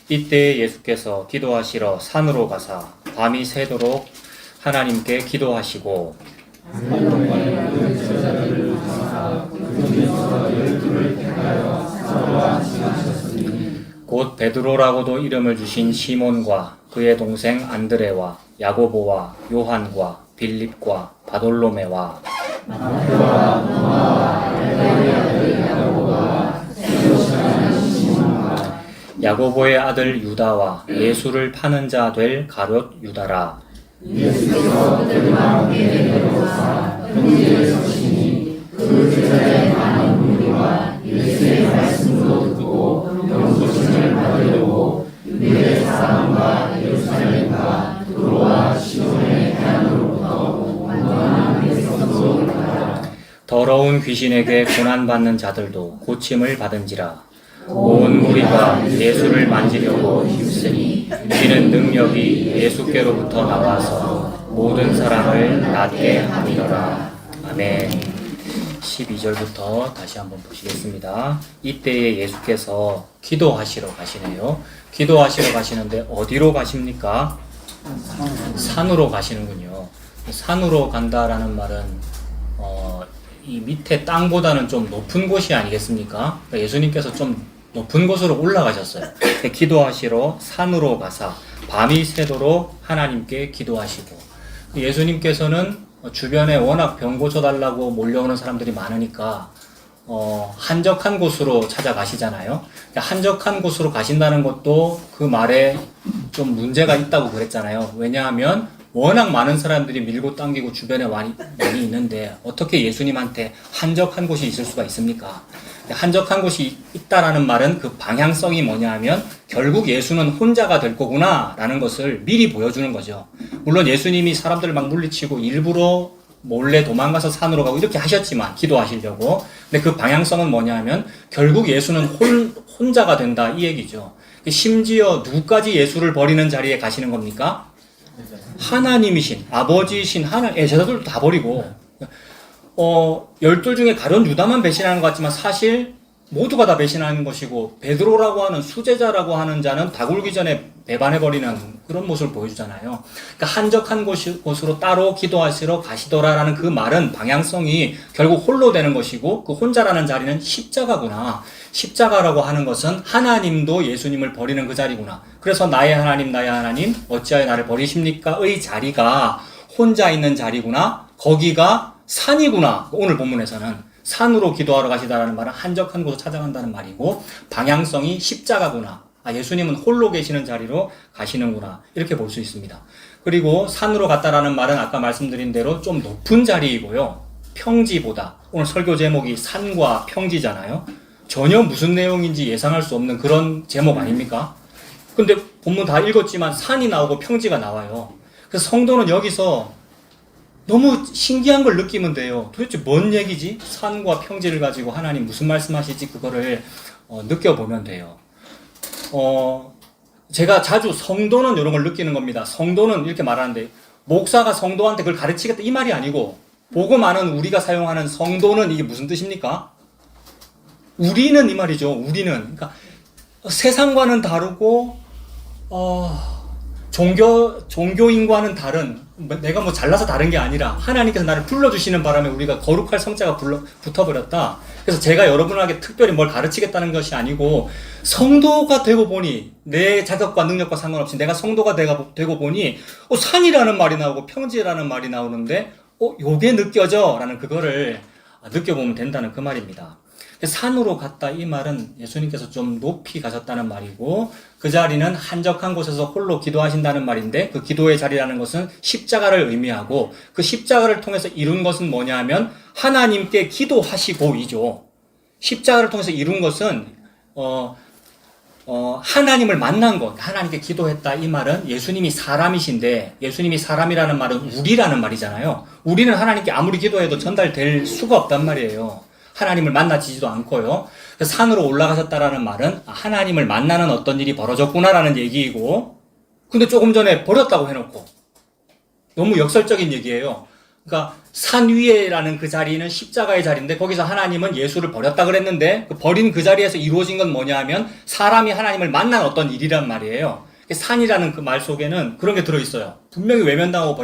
이때 예수께서 기도하시러 산으로 가사 밤이 새도록 하나님께 기도하시고 곧 베드로라고도 이름을 주신 시몬과 그의 동생 안드레와 야고보와 요한과 빌립과 바돌로메와 야고보의 아들 유다와 예수를 파는 자 될 가룟 유다라. 예수께서 그들과 데려오사 평지에 서시니 그 제자의 많은 무리와 예수의 말씀도 듣고 영접을 받으려고 유대 사람과 예루살렘과 두로와 시돈의 해안으로부터 많은 백성도 가라. 더러운 귀신에게 고난받는 자들도 고침을 받은지라. 온 무리가 예수를 만지려고 힘쓰니 이는 능력이 예수께로부터 나와서 모든 사람을 낫게 하리라. 아멘. 12절부터 다시 한번 보시겠습니다. 이때에 예수께서 기도하시러 가시네요. 기도하시러 가시는데 어디로 가십니까? 산으로 가시는군요. 산으로 간다라는 말은 이 밑에 땅보다는 좀 높은 곳이 아니겠습니까? 그러니까 예수님께서 좀 높은 곳으로 올라가셨어요. 기도하시러 산으로 가사 밤이 새도록 하나님께 기도하시고, 예수님께서는 주변에 워낙 병 고쳐달라고 몰려오는 사람들이 많으니까 한적한 곳으로 찾아가시잖아요. 한적한 곳으로 가신다는 것도 그 말에 좀 문제가 있다고 그랬잖아요. 왜냐하면 워낙 많은 사람들이 밀고 당기고 주변에 많이 있는데 어떻게 예수님한테 한적한 곳이 있을 수가 있습니까? 한적한 곳이 있다라는 말은 그 방향성이 뭐냐 하면 결국 예수는 혼자가 될 거구나 라는 것을 미리 보여주는 거죠. 물론 예수님이 사람들을 막 물리치고 일부러 몰래 도망가서 산으로 가고 이렇게 하셨지만 기도하시려고. 근데 그 방향성은 뭐냐 하면 결국 예수는 혼자가 된다 이 얘기죠. 심지어 누구까지 예수를 버리는 자리에 가시는 겁니까? 하나님이신 아버지이신 제자들도 다 버리고 12 중에 가룟 유다만 배신하는 것 같지만 사실 모두가 다 배신하는 것이고, 베드로라고 하는 수제자라고 하는 자는 다 굴기 전에 배반해버리는 그런 모습을 보여주잖아요. 그러니까 한적한 곳으로 따로 기도하시러 가시더라라는 그 말은 방향성이 결국 홀로 되는 것이고, 그 혼자라는 자리는 십자가구나. 십자가라고 하는 것은 하나님도 예수님을 버리는 그 자리구나. 그래서 나의 하나님 어찌하여 나를 버리십니까? 의 자리가 혼자 있는 자리구나. 거기가 산이구나. 오늘 본문에서는 산으로 기도하러 가시다라는 말은 한적한 곳으로 찾아간다는 말이고, 방향성이 십자가구나. 예수님은 홀로 계시는 자리로 가시는구나. 이렇게 볼 수 있습니다. 그리고 산으로 갔다라는 말은 아까 말씀드린 대로 좀 높은 자리이고요. 평지보다. 오늘 설교 제목이 산과 평지잖아요. 전혀 무슨 내용인지 예상할 수 없는 그런 제목 아닙니까? 근데 본문 다 읽었지만 산이 나오고 평지가 나와요. 그래서 성도는 여기서 너무 신기한 걸 느끼면 돼요. 도대체 뭔 얘기지? 산과 평지를 가지고 하나님 무슨 말씀하시지? 그거를 느껴보면 돼요. 제가 자주 성도는 이런 걸 느끼는 겁니다. 성도는 이렇게 말하는데, 목사가 성도한테 그걸 가르치겠다 이 말이 아니고, 복음 아는 우리가 사용하는 성도는 이게 무슨 뜻입니까? 우리는 이 말이죠. 우리는. 그러니까 세상과는 다르고 종교인과는 다른, 내가 뭐 잘나서 다른 게 아니라 하나님께서 나를 불러주시는 바람에 우리가 거룩할 성자가 붙어버렸다. 그래서 제가 여러분에게 특별히 뭘 가르치겠다는 것이 아니고, 성도가 되고 보니, 내 자격과 능력과 상관없이 내가 성도가 되고 보니 산이라는 말이 나오고 평지라는 말이 나오는데 요게 느껴져 라는 그거를 느껴보면 된다는 그 말입니다. 산으로 갔다 이 말은 예수님께서 좀 높이 가셨다는 말이고, 그 자리는 한적한 곳에서 홀로 기도하신다는 말인데, 그 기도의 자리라는 것은 십자가를 의미하고, 그 십자가를 통해서 이룬 것은 뭐냐 하면 하나님께 기도하시고이죠. 십자가를 통해서 이룬 것은 하나님을 만난 것, 하나님께 기도했다 이 말은 예수님이 사람이신데, 예수님이 사람이라는 말은 우리라는 말이잖아요. 우리는 하나님께 아무리 기도해도 전달될 수가 없단 말이에요. 하나님을 만나지지도 않고요. 산으로 올라가셨다라는 말은 하나님을 만나는 어떤 일이 벌어졌구나라는 얘기이고, 근데 조금 전에 버렸다고 해놓고 너무 역설적인 얘기예요. 그러니까 산 위에라는 그 자리는 십자가의 자리인데 거기서 하나님은 예수를 버렸다 그랬는데 그 버린 그 자리에서 이루어진 건 뭐냐 하면 사람이 하나님을 만난 어떤 일이란 말이에요. 산이라는 그 말 속에는 그런 게 들어있어요. 분명히 외면당하고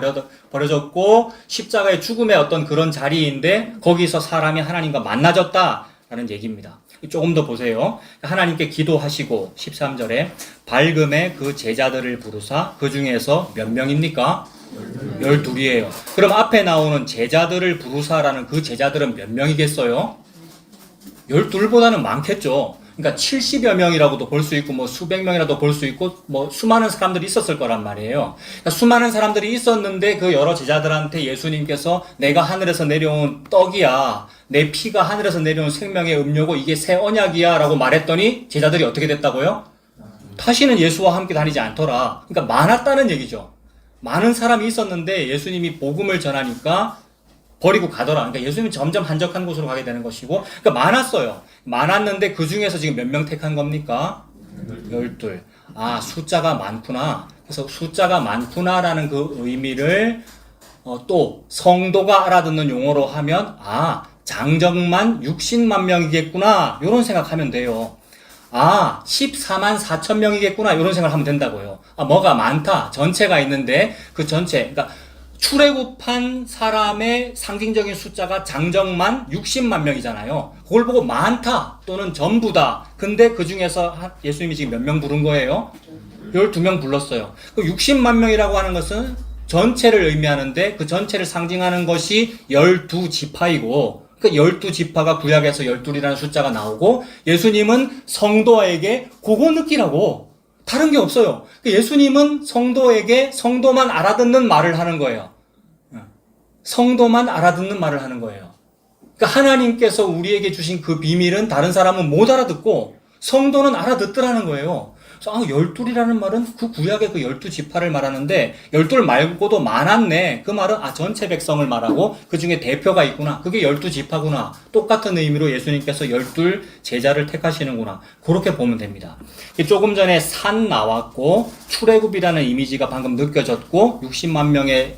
버려졌고 십자가의 죽음의 어떤 그런 자리인데 거기서 사람이 하나님과 만나졌다라는 얘기입니다. 조금 더 보세요. 하나님께 기도하시고 13절에 밝음에 그 제자들을 부르사 그 중에서 몇 명입니까? 12이에요. 그럼 앞에 나오는 제자들을 부르사라는 그 제자들은 몇 명이겠어요? 12보다는 많겠죠. 그러니까 70여 명이라고도 볼 수 있고 뭐 수백 명이라도 볼 수 있고 뭐 수많은 사람들이 있었을 거란 말이에요. 그러니까 수많은 사람들이 있었는데 그 여러 제자들한테 예수님께서 내가 하늘에서 내려온 떡이야, 내 피가 하늘에서 내려온 생명의 음료고 이게 새 언약이야 라고 말했더니 제자들이 어떻게 됐다고요? 다시는 예수와 함께 다니지 않더라. 그러니까 많았다는 얘기죠. 많은 사람이 있었는데 예수님이 복음을 전하니까 버리고 가더라. 그러니까 예수님은 점점 한적한 곳으로 가게 되는 것이고, 그러니까 많았어요. 많았는데 그 중에서 지금 몇 명 택한 겁니까? 12. 아, 숫자가 많구나. 그래서 숫자가 많구나라는 그 의미를 또 성도가 알아듣는 용어로 하면 장정만 60만 명이겠구나. 이런 생각하면 돼요. 14만 4천 명이겠구나. 이런 생각하면 된다고요. 뭐가 많다. 전체가 있는데 그 전체, 그러니까 출애굽한 사람의 상징적인 숫자가 장정만 60만 명이잖아요. 그걸 보고 많다 또는 전부다. 근데 그 중에서 예수님이 지금 몇 명 부른 거예요? 12명 불렀어요. 그 60만 명이라고 하는 것은 전체를 의미하는데 그 전체를 상징하는 것이 12지파이고 그 12지파가 구약에서 12이라는 숫자가 나오고 예수님은 성도에게 그거 느끼라고 다른 게 없어요. 예수님은 성도에게 성도만 알아듣는 말을 하는 거예요. 성도만 알아듣는 말을 하는 거예요. 그러니까 하나님께서 우리에게 주신 그 비밀은 다른 사람은 못 알아듣고 성도는 알아듣더라는 거예요. 그래서 12이라는 말은 그 구약의 그 12지파를 말하는데 12 말고도 많았네. 그 말은 전체 백성을 말하고 그 중에 대표가 있구나. 그게 12지파구나. 똑같은 의미로 예수님께서 12 제자를 택하시는구나. 그렇게 보면 됩니다. 조금 전에 산 나왔고 출애굽이라는 이미지가 방금 느껴졌고 60만 명의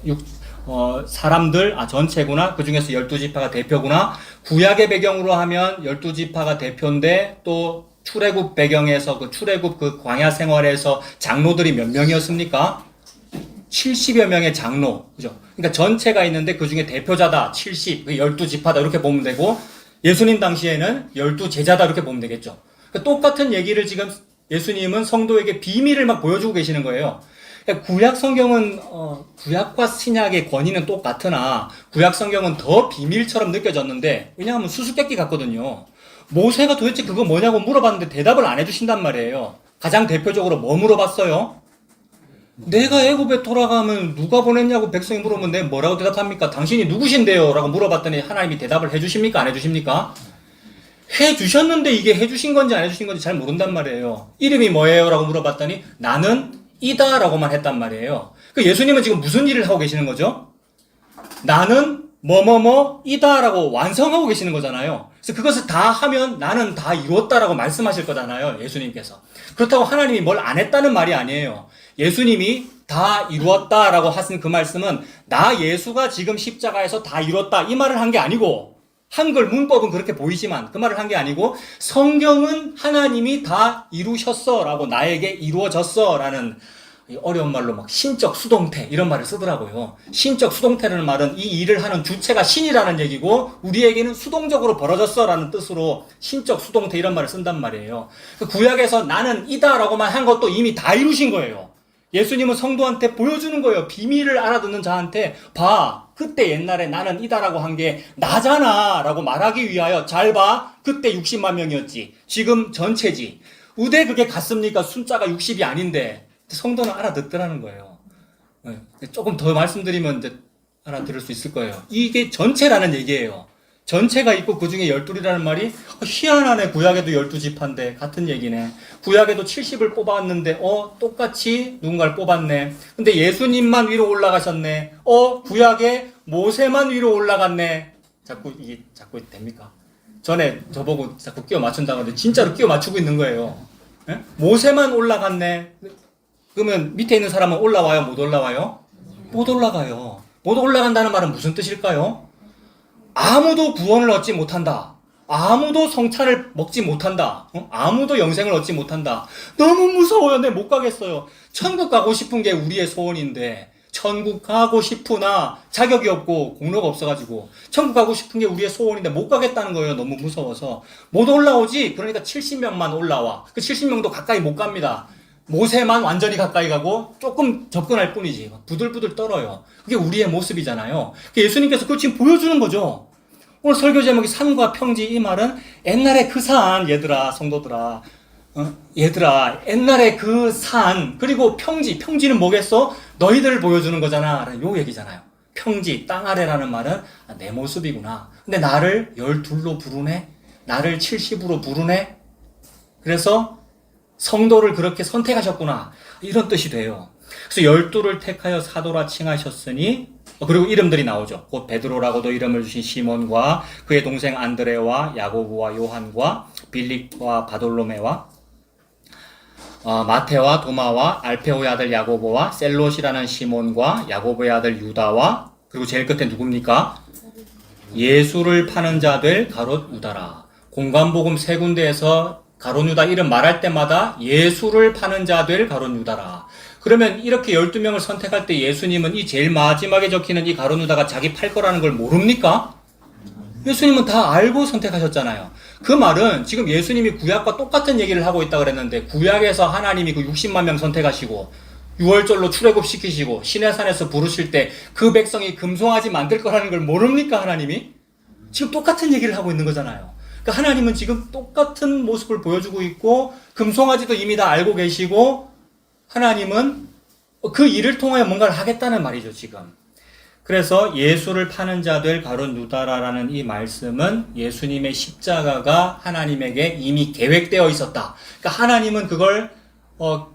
사람들, 전체구나. 그 중에서 12지파가 대표구나. 구약의 배경으로 하면 12지파가 대표인데 또 출애굽 배경에서 그 출애굽 그 광야 생활에서 장로들이 몇 명이었습니까? 70여 명의 장로. 그죠? 그러니까 전체가 있는데 그 중에 대표자다. 70, 12지파다. 이렇게 보면 되고 예수님 당시에는 12제자다. 이렇게 보면 되겠죠. 그러니까 똑같은 얘기를 지금 예수님은 성도에게 비밀을 막 보여주고 계시는 거예요. 구약 성경은 구약과 신약의 권위는 똑같으나 구약 성경은 더 비밀처럼 느껴졌는데 왜냐하면 수수께끼 같거든요. 모세가 도대체 그거 뭐냐고 물어봤는데 대답을 안 해주신단 말이에요. 가장 대표적으로 뭐 물어봤어요? 내가 애굽에 돌아가면 누가 보냈냐고 백성이 물으면 내가 뭐라고 대답합니까? 당신이 누구신데요? 라고 물어봤더니 하나님이 대답을 해주십니까? 안 해주십니까? 해주셨는데 이게 해주신 건지 안 해주신 건지 잘 모른단 말이에요. 이름이 뭐예요? 라고 물어봤더니 나는 이다 라고만 했단 말이에요. 예수님은 지금 무슨 일을 하고 계시는 거죠? 나는 이다 라고 완성하고 계시는 거잖아요. 그래서 그것을 다 하면 나는 다 이루었다라고 말씀하실 거잖아요. 예수님께서. 그렇다고 하나님이 뭘 안 했다는 말이 아니에요. 예수님이 다 이루었다라고 하신 그 말씀은 나 예수가 지금 십자가에서 다 이뤘다 이 말을 한 게 아니고 한글 문법은 그렇게 보이지만 그 말을 한 게 아니고 성경은 하나님이 다 이루셨어 라고 나에게 이루어졌어 라는 어려운 말로 막 신적 수동태 이런 말을 쓰더라고요. 신적 수동태라는 말은 이 일을 하는 주체가 신이라는 얘기고 우리에게는 수동적으로 벌어졌어 라는 뜻으로 신적 수동태 이런 말을 쓴단 말이에요. 구약에서 나는 이다 라고만 한 것도 이미 다 이루신 거예요. 예수님은 성도한테 보여주는 거예요. 비밀을 알아듣는 자한테 봐. 그때 옛날에 나는 이다라고 한 게 나잖아 라고 말하기 위하여 잘 봐. 그때 60만 명이었지. 지금 전체지. 의대 그게 같습니까? 숫자가 60이 아닌데. 성도는 알아듣더라는 거예요. 조금 더 말씀드리면 이제 알아들을 수 있을 거예요. 이게 전체라는 얘기예요. 전체가 있고 그 중에 12이라는 말이 희한하네. 구약에도 12지파인데 같은 얘기네. 구약에도 70을 뽑았는데 똑같이 누군가를 뽑았네. 근데 예수님만 위로 올라가셨네. 구약에 모세만 위로 올라갔네. 자꾸 됩니까? 전에 저보고 자꾸 끼워 맞춘다고 하는데 진짜로 끼워 맞추고 있는 거예요. 예? 모세만 올라갔네. 그러면 밑에 있는 사람은 올라와요? 못 올라와요? 못 올라가요. 못 올라간다는 말은 무슨 뜻일까요? 아무도 구원을 얻지 못한다. 아무도 성찬을 먹지 못한다. 아무도 영생을 얻지 못한다. 너무 무서워요. 내 못 가겠어요. 천국 가고 싶은 게 우리의 소원인데 천국 가고 싶으나 자격이 없고 공로가 없어가지고 천국 가고 싶은 게 우리의 소원인데 못 가겠다는 거예요. 너무 무서워서. 못 올라오지. 그러니까 70명만 올라와. 그 70명도 가까이 못 갑니다. 모세만 완전히 가까이 가고 조금 접근할 뿐이지. 부들부들 떨어요. 그게 우리의 모습이잖아요. 예수님께서 그걸 지금 보여주는 거죠. 오늘 설교 제목이 산과 평지. 이 말은 옛날에 그 산, 얘들아, 성도들아, 얘들아, 옛날에 그 산, 그리고 평지. 평지는 뭐겠어? 너희들을 보여주는 거잖아. 요 얘기잖아요. 평지, 땅 아래라는 말은 내 모습이구나. 근데 나를 12로 부르네? 나를 70으로 부르네? 그래서 성도를 그렇게 선택하셨구나. 이런 뜻이 돼요. 그래서 12를 택하여 사도라 칭하셨으니, 그리고 이름들이 나오죠. 곧 베드로라고도 이름을 주신 시몬과 그의 동생 안드레와 야고보와 요한과 빌립과 바돌로메와 마테와 도마와 알페오의 아들 야고보와 셀롯이라는 시몬과 야고보의 아들 유다와, 그리고 제일 끝에 누굽니까? 예수를 파는 자들 가롯 유다라. 공관복음 세 군데에서 가롯 유다 이름 말할 때마다 예수를 파는 자들 가롯 유다라. 그러면 이렇게 12명을 선택할 때 예수님은 이 제일 마지막에 적히는 이 가롯 유다가 자기 팔 거라는 걸 모릅니까? 예수님은 다 알고 선택하셨잖아요. 그 말은 지금 예수님이 구약과 똑같은 얘기를 하고 있다 그랬는데, 구약에서 하나님이 그 60만 명 선택하시고 6월절로 출애굽시키시고 시내산에서 부르실 때 그 백성이 금송아지 만들 거라는 걸 모릅니까? 하나님이? 지금 똑같은 얘기를 하고 있는 거잖아요. 그러니까 하나님은 지금 똑같은 모습을 보여주고 있고 금송아지도 이미 다 알고 계시고, 하나님은 그 일을 통하여 뭔가를 하겠다는 말이죠, 지금. 그래서 예수를 파는 자들 가롯 유다라라는 이 말씀은 예수님의 십자가가 하나님에게 이미 계획되어 있었다. 그러니까 하나님은 그걸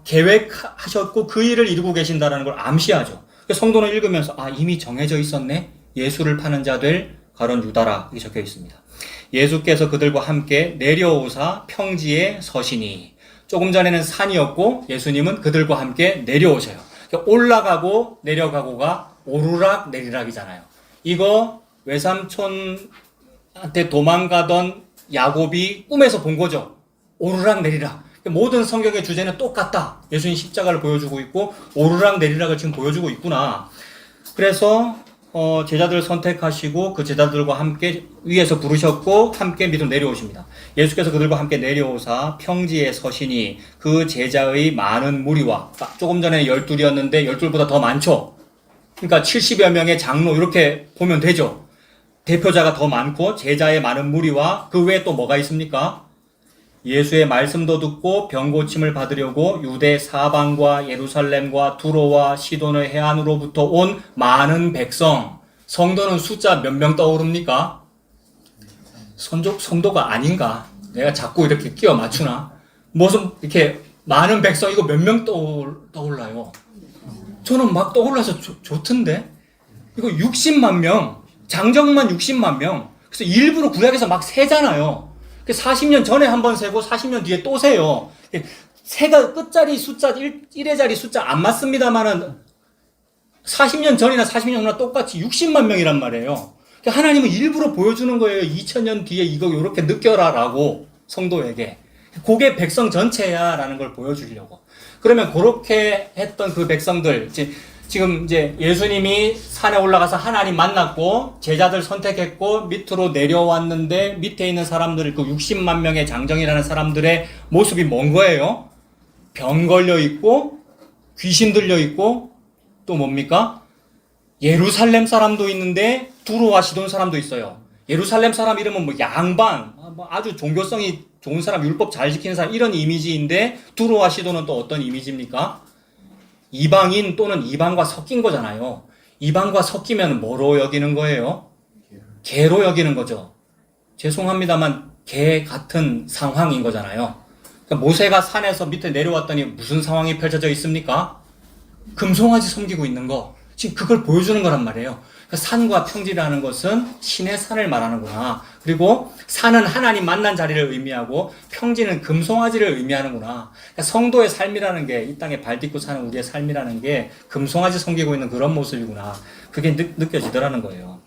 계획하셨고 그 일을 이루고 계신다라는 걸 암시하죠. 성도는 읽으면서 이미 정해져 있었네. 예수를 파는 자들 가롯 유다라 이렇게 적혀 있습니다. 예수께서 그들과 함께 내려오사 평지에 서시니. 조금 전에는 산이었고 예수님은 그들과 함께 내려오셔요. 올라가고 내려가고가 오르락 내리락이잖아요. 이거 외삼촌한테 도망가던 야곱이 꿈에서 본 거죠. 오르락 내리락. 모든 성경의 주제는 똑같다. 예수님 십자가를 보여주고 있고 오르락 내리락을 지금 보여주고 있구나. 그래서 제자들을 선택하시고 그 제자들과 함께 위에서 부르셨고 함께 밑으로 내려오십니다. 예수께서 그들과 함께 내려오사 평지에 서시니 그 제자의 많은 무리와, 조금 전에 12이었는데 12보다 더 많죠. 그러니까 70여 명의 장로 이렇게 보면 되죠. 대표자가 더 많고 제자의 많은 무리와 그 외에 또 뭐가 있습니까? 예수의 말씀도 듣고 병 고침을 받으려고 유대 사방과 예루살렘과 두로와 시돈의 해안으로부터 온 많은 백성. 성도는 숫자 몇 명 떠오릅니까? 성도가 아닌가? 내가 자꾸 이렇게 끼워 맞추나? 무슨 이렇게 많은 백성 이거 몇 명 떠올라요? 저는 막 떠올라서 좋던데? 이거 60만 명, 장정만 60만 명. 그래서 일부러 구약에서 막 세잖아요. 40년 전에 한 번 세고 40년 뒤에 또 세요. 세가 끝자리 숫자, 1의 자리 숫자 안 맞습니다만은 40년 전이나 40년 후나 똑같이 60만 명이란 말이에요. 하나님은 일부러 보여주는 거예요. 2000년 뒤에 이거 이렇게 느껴라라고 성도에게. 그게 백성 전체야 라는 걸 보여주려고. 그러면 그렇게 했던 그 백성들, 지금 이제 예수님이 산에 올라가서 하나님 만났고 제자들 선택했고 밑으로 내려왔는데 밑에 있는 사람들, 그 60만 명의 장정이라는 사람들의 모습이 뭔 거예요? 병 걸려 있고 귀신 들려 있고 또 뭡니까? 예루살렘 사람도 있는데 두로와 시돈 사람도 있어요. 예루살렘 사람 이름은 뭐 양반, 아주 종교성이 좋은 사람, 율법 잘 지키는 사람 이런 이미지인데 두로와 시돈은 또 어떤 이미지입니까? 이방인 또는 이방과 섞인 거잖아요. 이방과 섞이면 뭐로 여기는 거예요? 개로 여기는 거죠. 죄송합니다만 개 같은 상황인 거잖아요. 그러니까 모세가 산에서 밑에 내려왔더니 무슨 상황이 펼쳐져 있습니까? 금송아지 섬기고 있는 거. 지금 그걸 보여주는 거란 말이에요. 산과 평지라는 것은 신의 산을 말하는구나. 그리고 산은 하나님 만난 자리를 의미하고 평지는 금송아지를 의미하는구나. 그러니까 성도의 삶이라는 게, 이 땅에 발 딛고 사는 우리의 삶이라는 게 금송아지 섬기고 있는 그런 모습이구나. 그게 느껴지더라는 거예요.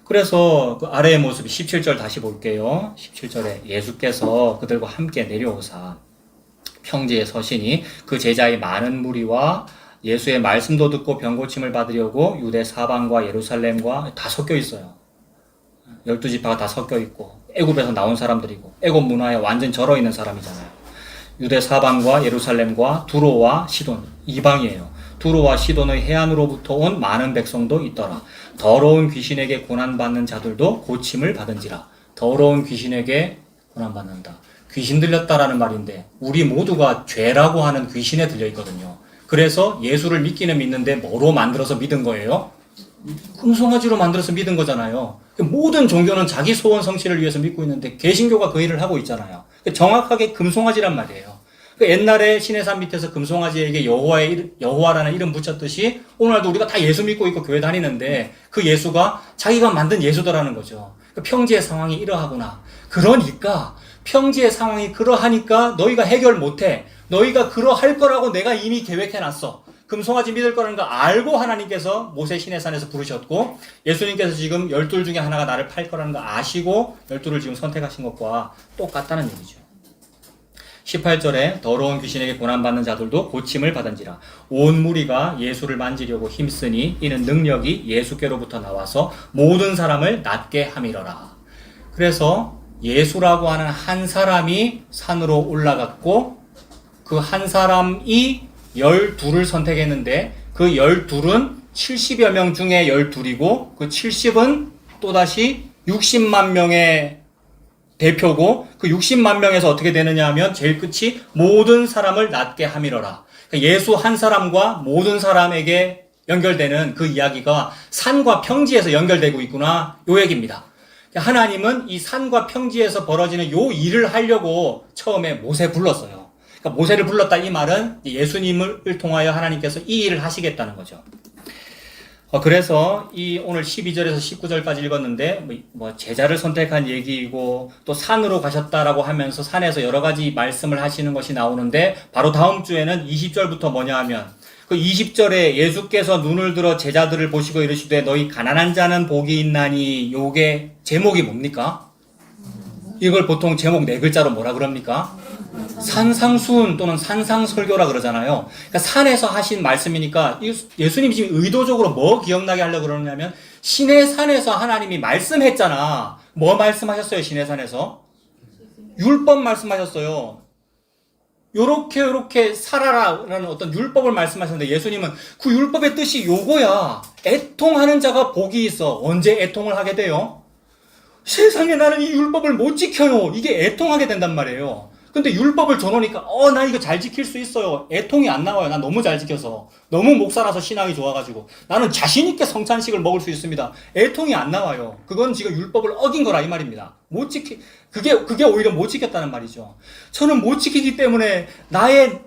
그래서 그 아래의 모습이 17절 다시 볼게요. 17절에 예수께서 그들과 함께 내려오사 평지에 서시니 그 제자의 많은 무리와 예수의 말씀도 듣고 병고침을 받으려고 유대 사방과 예루살렘과 다 섞여 있어요. 12지파가 다 섞여 있고 애굽에서 나온 사람들이고 애굽 문화에 완전 절어 있는 사람이잖아요. 유대 사방과 예루살렘과 두로와 시돈, 이방이에요. 두로와 시돈의 해안으로부터 온 많은 백성도 있더라. 더러운 귀신에게 고난받는 자들도 고침을 받은지라. 더러운 귀신에게 고난받는다. 귀신 들렸다라는 말인데 우리 모두가 죄라고 하는 귀신에 들려 있거든요. 그래서 예수를 믿기는 믿는데 뭐로 만들어서 믿은 거예요? 금송아지로 만들어서 믿은 거잖아요. 모든 종교는 자기 소원 성취를 위해서 믿고 있는데 개신교가 그 일을 하고 있잖아요. 정확하게 금송아지란 말이에요. 옛날에 시내산 밑에서 금송아지에게 여호와라는 이름 붙였듯이 오늘날도 우리가 다 예수 믿고 있고 교회 다니는데 그 예수가 자기가 만든 예수더라는 거죠. 평지의 상황이 이러하구나. 그러니까 평지의 상황이 그러하니까 너희가 해결 못해. 너희가 그러할 거라고 내가 이미 계획해놨어. 금송아지 믿을 거라는 거 알고 하나님께서 모세 시내산에서 부르셨고 예수님께서 지금 12 중에 하나가 나를 팔 거라는 거 아시고 12를 지금 선택하신 것과 똑같다는 얘기죠. 18절에 더러운 귀신에게 고난받는 자들도 고침을 받은지라. 온 무리가 예수를 만지려고 힘쓰니 이는 능력이 예수께로부터 나와서 모든 사람을 낫게 함이러라. 그래서 예수라고 하는 한 사람이 산으로 올라갔고 그 한 사람이 12를 선택했는데 그 12은 70여 명 중에 12이고 그 70은 또다시 60만 명의 대표고 그 60만 명에서 어떻게 되느냐 하면 제일 끝이 모든 사람을 낫게 함이러라. 그러니까 예수 한 사람과 모든 사람에게 연결되는 그 이야기가 산과 평지에서 연결되고 있구나 요 얘기입니다. 하나님은 이 산과 평지에서 벌어지는 요 일을 하려고 처음에 모세 불렀어요. 그러니까 모세를 불렀다 이 말은 예수님을 통하여 하나님께서 이 일을 하시겠다는 거죠. 그래서 이 오늘 12절에서 19절까지 읽었는데 제자를 선택한 얘기이고 또 산으로 가셨다라고 하면서 산에서 여러 가지 말씀을 하시는 것이 나오는데 바로 다음 주에는 20절부터 뭐냐 하면 그 20절에 예수께서 눈을 들어 제자들을 보시고 이르시되 너희 가난한 자는 복이 있나니 요게 제목이 뭡니까? 이걸 보통 제목 4글자로 뭐라 그럽니까? 산상수훈 또는 산상설교라 그러잖아요. 그러니까 산에서 하신 말씀이니까 예수님이 지금 의도적으로 뭐 기억나게 하려고 그러냐면 시내산에서 하나님이 말씀했잖아. 뭐 말씀하셨어요? 시내산에서? 율법 말씀하셨어요. 요렇게 살아라라는 어떤 율법을 말씀하셨는데 예수님은 그 율법의 뜻이 요거야. 애통하는 자가 복이 있어. 언제 애통을 하게 돼요? 세상에 나는 이 율법을 못 지켜요. 이게 애통하게 된단 말이에요. 근데 율법을 줘놓으니까 나 이거 잘 지킬 수 있어요. 애통이 안 나와요. 난 너무 잘 지켜서. 너무 목사라서 신앙이 좋아가지고. 나는 자신 있게 성찬식을 먹을 수 있습니다. 애통이 안 나와요. 그건 지금 율법을 어긴 거라 이 말입니다. 그게 오히려 못 지켰다는 말이죠. 저는 못 지키기 때문에 나의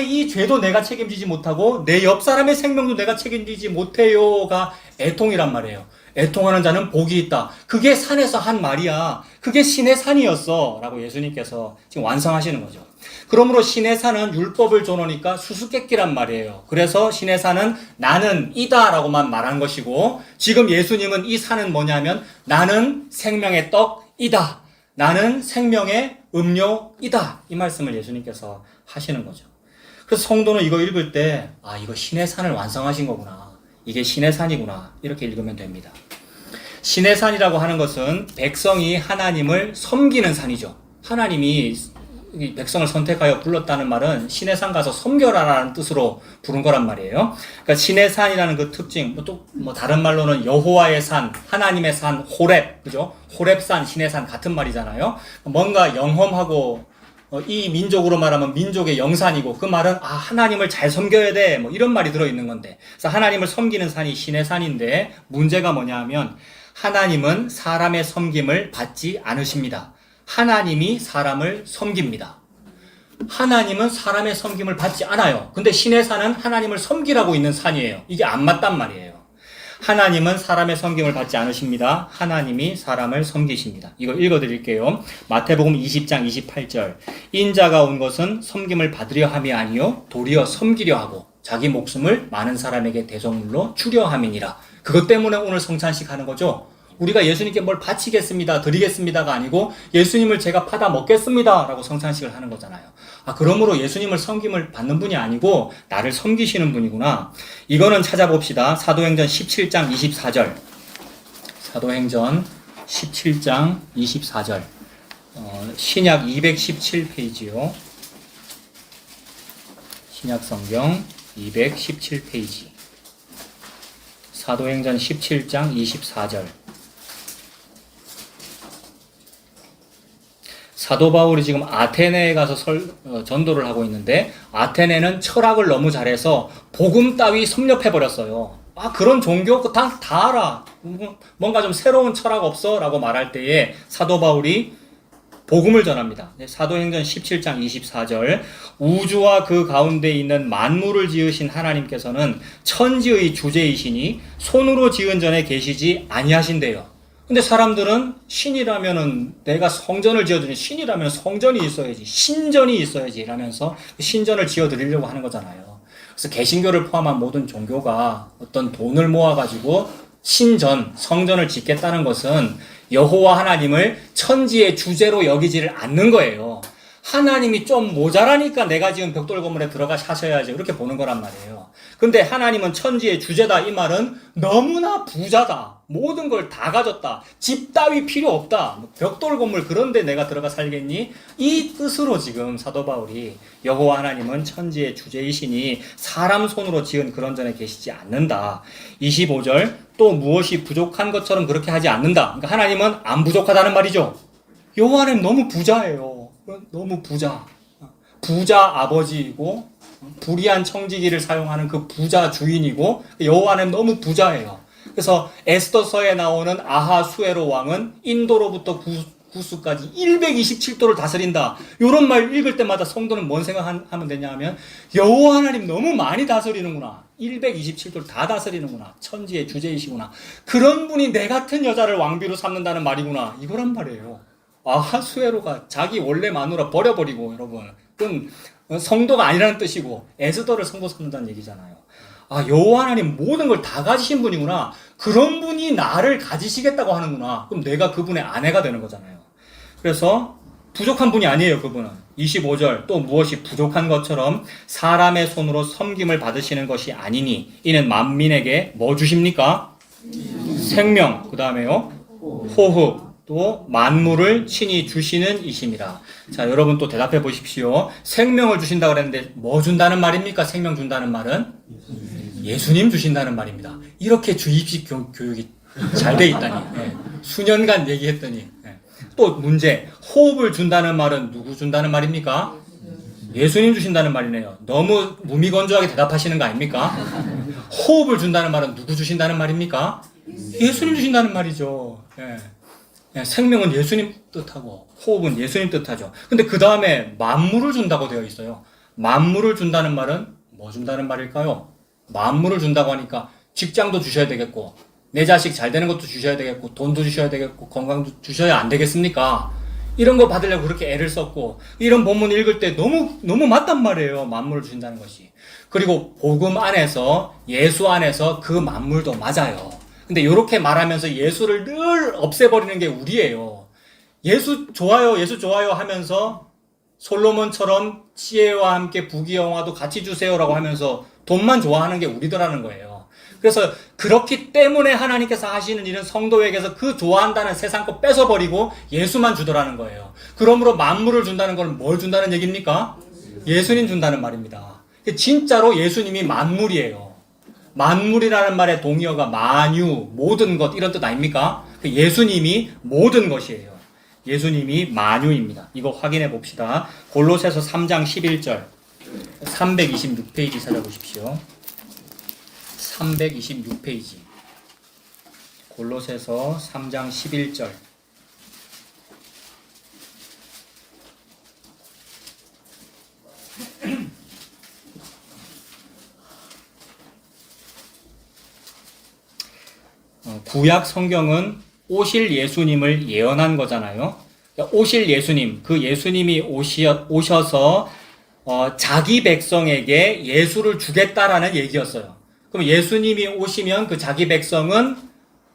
이 죄도 내가 책임지지 못하고 내 옆 사람의 생명도 내가 책임지지 못해요가 애통이란 말이에요. 애통하는 자는 복이 있다. 그게 산에서 한 말이야. 그게 신의 산이었어. 라고 예수님께서 지금 완성하시는 거죠. 그러므로 신의 산은 율법을 줘놓으니까 수수께끼란 말이에요. 그래서 신의 산은 나는 이다 라고만 말한 것이고 지금 예수님은 이 산은 뭐냐면 나는 생명의 떡이다. 나는 생명의 음료이다. 이 말씀을 예수님께서 하시는 거죠. 그래서 성도는 이거 읽을 때 이거 신의 산을 완성하신 거구나. 이게 신의 산이구나. 이렇게 읽으면 됩니다. 신의 산이라고 하는 것은 백성이 하나님을 섬기는 산이죠. 하나님이 백성을 선택하여 불렀다는 말은 신의 산 가서 섬겨라라는 뜻으로 부른 거란 말이에요. 그러니까 신의 산이라는 그 특징, 또 다른 말로는 여호와의 산, 하나님의 산, 호렙, 그죠? 호렙산, 신의 산 같은 말이잖아요. 뭔가 영험하고 이 민족으로 말하면 민족의 영산이고 그 말은 하나님을 잘 섬겨야 돼 이런 말이 들어있는 건데 그래서 하나님을 섬기는 산이 신의 산인데 문제가 뭐냐 하면 하나님은 사람의 섬김을 받지 않으십니다. 하나님이 사람을 섬깁니다. 하나님은 사람의 섬김을 받지 않아요. 근데 신의 산은 하나님을 섬기라고 있는 산이에요. 이게 안 맞단 말이에요. 하나님은 사람의 섬김을 받지 않으십니다. 하나님이 사람을 섬기십니다. 이거 읽어드릴게요. 마태복음 20장 28절. 인자가 온 것은 섬김을 받으려 함이 아니요 도리어 섬기려 하고 자기 목숨을 많은 사람에게 대속물로 주려 함이니라. 그것 때문에 오늘 성찬식 하는 거죠. 우리가 예수님께 뭘 바치겠습니다, 드리겠습니다가 아니고 예수님을 제가 받아 먹겠습니다 라고 성찬식을 하는 거잖아요. 그러므로 예수님을 섬김을 받는 분이 아니고 나를 섬기시는 분이구나. 이거는 찾아봅시다. 사도행전 17장 24절. 사도행전 17장 24절. 신약 217페이지요. 신약 성경 217페이지. 사도행전 17장 24절. 사도 바울이 지금 아테네에 가서 전도를 하고 있는데 아테네는 철학을 너무 잘해서 복음 따위 섭렵해버렸어요. 그런 종교 다 알아. 뭔가 좀 새로운 철학 없어? 라고 말할 때에 사도 바울이 복음을 전합니다. 사도행전 17장 24절. 우주와 그 가운데 있는 만물을 지으신 하나님께서는 천지의 주제이시니 손으로 지은 전에 계시지 아니하신대요. 근데 사람들은 신이라면은 내가 성전을 지어주니 신이라면 성전이 있어야지, 신전이 있어야지 라면서 신전을 지어드리려고 하는 거잖아요. 그래서 개신교를 포함한 모든 종교가 어떤 돈을 모아가지고 신전, 성전을 짓겠다는 것은 여호와 하나님을 천지의 주제로 여기지를 않는 거예요. 하나님이 좀 모자라니까 내가 지은 벽돌 건물에 들어가 사셔야지 그렇게 보는 거란 말이에요. 근데 하나님은 천지의 주제다 이 말은 너무나 부자다. 모든 걸 다 가졌다. 집 따위 필요 없다. 벽돌 건물 그런데 내가 들어가 살겠니? 이 뜻으로 지금 사도 바울이 여호와 하나님은 천지의 주제이시니 사람 손으로 지은 그런 전에 계시지 않는다. 25절 또 무엇이 부족한 것처럼 그렇게 하지 않는다. 그러니까 하나님은 안 부족하다는 말이죠. 여호와 하나님 너무 부자예요. 너무 부자 아버지이고 불의한 청지기를 사용하는 그 부자 주인이고 여호와 하나님 너무 부자예요. 그래서 에스더서에 나오는 아하수에로 왕은 인도로부터 구스까지 127도를 다스린다. 이런 말 읽을 때마다 성도는 뭔 생각하면 되냐 하면 여호와 하나님 너무 많이 다스리는구나. 127도를 다 다스리는구나. 천지의 주제이시구나. 그런 분이 내 같은 여자를 왕비로 삼는다는 말이구나. 이거란 말이에요. 아하수에로가 자기 원래 마누라 버려버리고 여러분 그건 성도가 아니라는 뜻이고 에스더를 성도 삼는다는 얘기잖아요. 여호와 하나님 모든 걸 다 가지신 분이구나. 그런 분이 나를 가지시겠다고 하는구나. 그럼 내가 그분의 아내가 되는 거잖아요. 그래서 부족한 분이 아니에요. 그분은 25절 또 무엇이 부족한 것처럼 사람의 손으로 섬김을 받으시는 것이 아니니 이는 만민에게 뭐 주십니까? 생명, 그 다음에요 호흡, 또 만물을 친히 주시는 이심이라. 자, 여러분 또 대답해 보십시오. 생명을 주신다 그랬는데 뭐 준다는 말입니까? 생명 준다는 말은 예수님 주신다는 말입니다. 이렇게 주입식 교육이 잘 돼 있다니. 수년간 얘기했더니. 또 문제. 호흡을 준다는 말은 누구 준다는 말입니까? 예수님 주신다는 말이네요. 너무 무미건조하게 대답하시는 거 아닙니까? 호흡을 준다는 말은 누구 주신다는 말입니까? 예수님 주신다는 말이죠. 생명은 예수님 뜻하고 호흡은 예수님 뜻하죠. 근데 그 다음에 만물을 준다고 되어 있어요. 만물을 준다는 말은 뭐 준다는 말일까요? 만물을 준다고 하니까 직장도 주셔야 되겠고 내 자식 잘 되는 것도 주셔야 되겠고 돈도 주셔야 되겠고 건강도 주셔야 안 되겠습니까? 이런 거 받으려고 그렇게 애를 썼고 이런 본문 읽을 때 너무 맞단 말이에요. 만물을 주신다는 것이. 그리고 복음 안에서 예수 안에서 그 만물도 맞아요. 근데 이렇게 말하면서 예수를 늘 없애버리는 게 우리예요. 예수 좋아요 하면서 솔로몬처럼 지혜와 함께 부귀영화도 같이 주세요라고 하면서 돈만 좋아하는 게 우리더라는 거예요. 그래서 그렇기 때문에 하나님께서 하시는 일은 성도에게서 그 좋아한다는 세상 거 뺏어버리고 예수만 주더라는 거예요. 그러므로 만물을 준다는 건 뭘 준다는 얘기입니까? 예수님 준다는 말입니다. 진짜로 예수님이 만물이에요. 만물이라는 말의 동의어가 만유, 모든 것 이런 뜻 아닙니까? 예수님이 모든 것이에요. 예수님이 만유입니다. 이거 확인해 봅시다. 골로새서 3장 11절 326페이지 찾아보십시오. 326페이지 골로새서 3장 11절 구약 성경은 오실 예수님을 예언한 거잖아요. 오실 예수님, 그 예수님이 오셔서 자기 백성에게 예수를 주겠다라는 얘기였어요. 그럼 예수님이 오시면 그 자기 백성은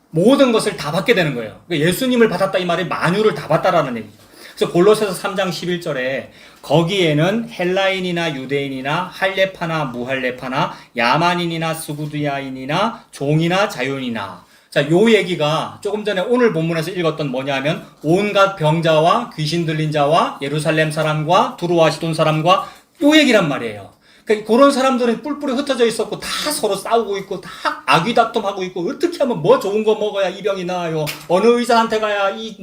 모든 것을 다 받게 되는 거예요. 그러니까 예수님을 받았다 이 말이 만유를 다 받다라는 얘기죠. 그래서 골로새서 3장 11절에 거기에는 헬라인이나 유대인이나 할례파나 무할례파나 야만인이나 스구디아인이나 종이나 자유인이나, 자, 요 얘기가 조금 전에 오늘 본문에서 읽었던 뭐냐면 온갖 병자와 귀신 들린 자와 예루살렘 사람과 두로와 시돈 사람과 요 얘기란 말이에요. 그러니까 그런 사람들은 뿔뿔이 흩어져 있었고 다 서로 싸우고 있고 다 아귀다툼하고 있고 어떻게 하면 뭐 좋은 거 먹어야 이 병이 나아요, 어느 의사한테 가야 이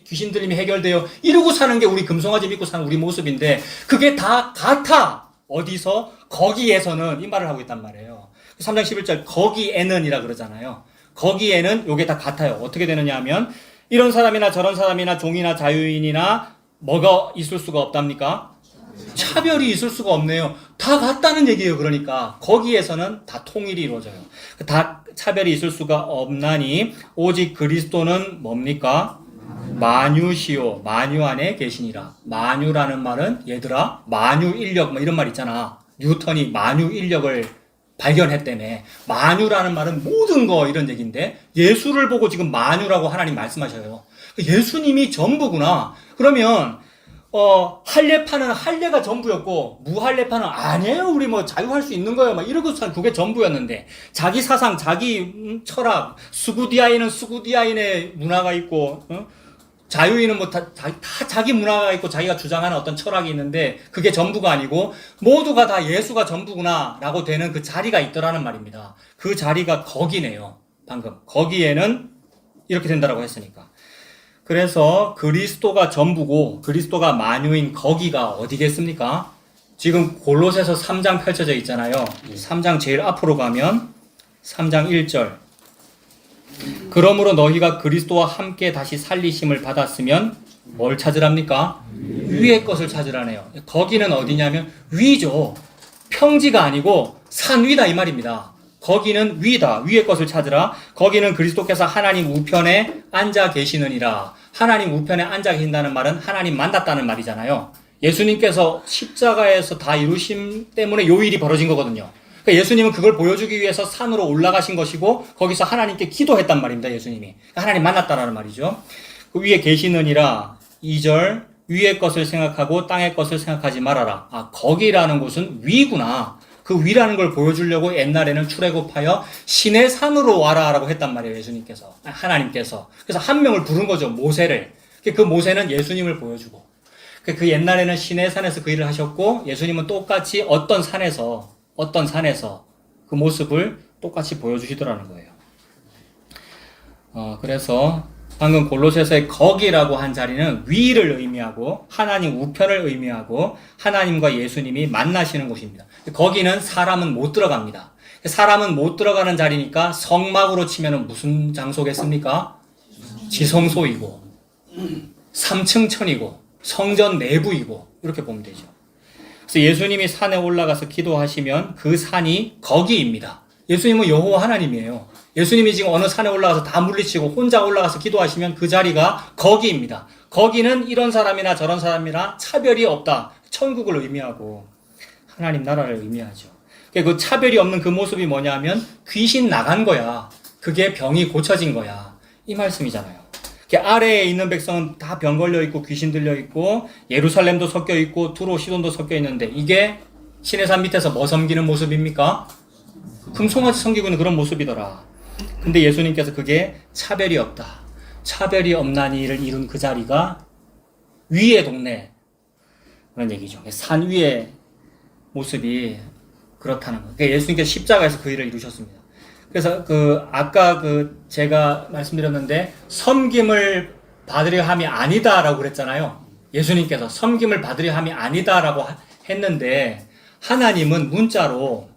귀신 들림이 해결돼요, 이러고 사는 게 우리 금송아지 믿고 사는 우리 모습인데 그게 다 같아. 어디서? 거기에서는 이 말을 하고 있단 말이에요. 3장 11절 거기에는 이라 그러잖아요. 거기에는 요게 다 같아요. 어떻게 되느냐 하면 이런 사람이나 저런 사람이나 종이나 자유인이나 뭐가 있을 수가 없답니까? 차별이 있을 수가 없네요. 다 같다는 얘기예요. 그러니까 거기에서는 다 통일이 이루어져요. 다 차별이 있을 수가 없나니 오직 그리스도는 뭡니까? 만유시요 만유 안에 계시니라. 만유라는 말은 얘들아 만유인력 뭐 이런 말 있잖아. 뉴턴이 만유인력을 발견했다며. 만유라는 말은 모든 거 이런 얘기인데 예수를 보고 지금 만유라고 하나님 말씀하셔요. 예수님이 전부구나. 그러면 할례파는 할례가 전부였고 무할례파는 아니에요, 우리 뭐 자유할 수 있는 거예요 막 이러고 그게 전부였는데 자기 사상 자기 철학, 스구디아인은 스구디아인의 문화가 있고 자유인은 뭐 다 자기 문화가 있고 자기가 주장하는 어떤 철학이 있는데 그게 전부가 아니고 모두가 다 예수가 전부구나 라고 되는 그 자리가 있더라는 말입니다. 그 자리가 거기네요. 방금 거기에는 이렇게 된다라고 했으니까. 그래서 그리스도가 전부고 그리스도가 만유인 거기가 어디겠습니까? 지금 골로새서 3장 펼쳐져 있잖아요. 3장 제일 앞으로 가면 3장 1절 그러므로 너희가 그리스도와 함께 다시 살리심을 받았으면 뭘 찾으랍니까? 위의 것을 찾으라네요. 거기는 어디냐면 위죠. 평지가 아니고 산 위다 이 말입니다. 거기는 위다. 위의 것을 찾으라. 거기는 그리스도께서 하나님 우편에 앉아 계시느니라. 하나님 우편에 앉아 계신다는 말은 하나님 만났다는 말이잖아요. 예수님께서 십자가에서 다 이루심 때문에 요 일이 벌어진 거거든요. 그러니까 예수님은 그걸 보여주기 위해서 산으로 올라가신 것이고 거기서 하나님께 기도했단 말입니다. 예수님이. 하나님 만났다라는 말이죠. 그 위에 계시느니라. 2절 위의 것을 생각하고 땅의 것을 생각하지 말아라. 아, 거기라는 곳은 위구나. 그 위라는 걸 보여주려고 옛날에는 출애굽하여 신의 산으로 와라라고 했단 말이에요. 예수님께서. 하나님께서. 그래서 한 명을 부른 거죠. 모세를. 그 모세는 예수님을 보여주고. 그 옛날에는 신의 산에서 그 일을 하셨고 예수님은 똑같이 어떤 산에서 그 모습을 똑같이 보여주시더라는 거예요. 그래서 방금 골로새서의 거기라고 한 자리는 위를 의미하고 하나님 우편을 의미하고 하나님과 예수님이 만나시는 곳입니다. 거기는 사람은 못 들어갑니다. 사람은 못 들어가는 자리니까 성막으로 치면 무슨 장소겠습니까? 지성소이고 3층 천이고 성전 내부이고 이렇게 보면 되죠. 그래서 예수님이 산에 올라가서 기도하시면 그 산이 거기입니다. 예수님은 여호와 하나님이에요. 예수님이 지금 어느 산에 올라가서 다 물리치고 혼자 올라가서 기도하시면 그 자리가 거기입니다. 거기는 이런 사람이나 저런 사람이나 차별이 없다. 천국을 의미하고 하나님 나라를 의미하죠. 그 차별이 없는 그 모습이 뭐냐면 귀신 나간 거야. 그게 병이 고쳐진 거야. 이 말씀이잖아요. 아래에 있는 백성은 다 병 걸려 있고 귀신 들려 있고 예루살렘도 섞여 있고 두로 시돈도 섞여 있는데 이게 시내산 밑에서 뭐 섬기는 모습입니까? 금송아지 섬기고 있는 그런 모습이더라. 근데 예수님께서 그게 차별이 없다. 차별이 없나니를 이룬 그 자리가 위의 동네 그런 얘기죠. 산 위의 모습이 그렇다는 거예요. 그러니까 예수님께서 십자가에서 그 일을 이루셨습니다. 그래서 아까 제가 말씀드렸는데 섬김을 받으려 함이 아니다라고 그랬잖아요. 예수님께서 섬김을 받으려 함이 아니다라고 했는데 하나님은 문자로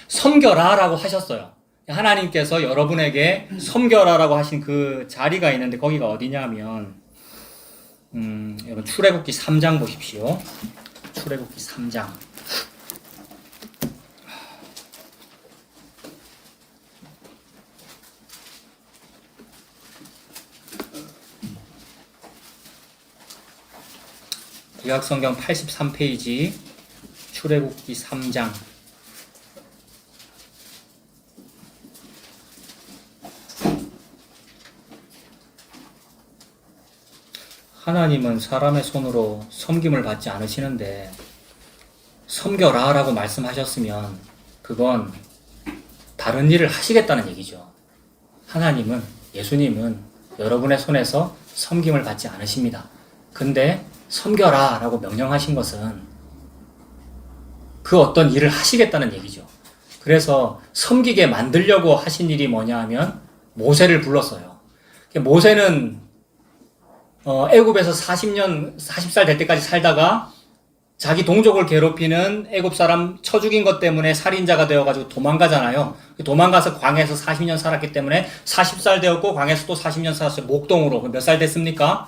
섬겨라라고 하셨어요. 하나님께서 여러분에게 섬겨라라고 하신 그 자리가 있는데 거기가 어디냐면 여러분 출애굽기 3장 보십시오. 출애굽기 3장. 구약성경 83페이지 출애굽기 3장. 하나님은 사람의 손으로 섬김을 받지 않으시는데 섬겨라 라고 말씀하셨으면 그건 다른 일을 하시겠다는 얘기죠. 하나님은, 예수님은 여러분의 손에서 섬김을 받지 않으십니다. 근데 섬겨라 라고 명령하신 것은 그 어떤 일을 하시겠다는 얘기죠. 그래서 섬기게 만들려고 하신 일이 뭐냐 하면 모세를 불렀어요. 모세는 애굽에서 40살 될 때까지 살다가 자기 동족을 괴롭히는 애굽 사람 쳐 죽인 것 때문에 살인자가 되어가지고 도망가잖아요. 도망가서 광야에서 40년 살았기 때문에 40살 되었고 광야에서 또 40년 살았어요. 목동으로. 몇 살 됐습니까?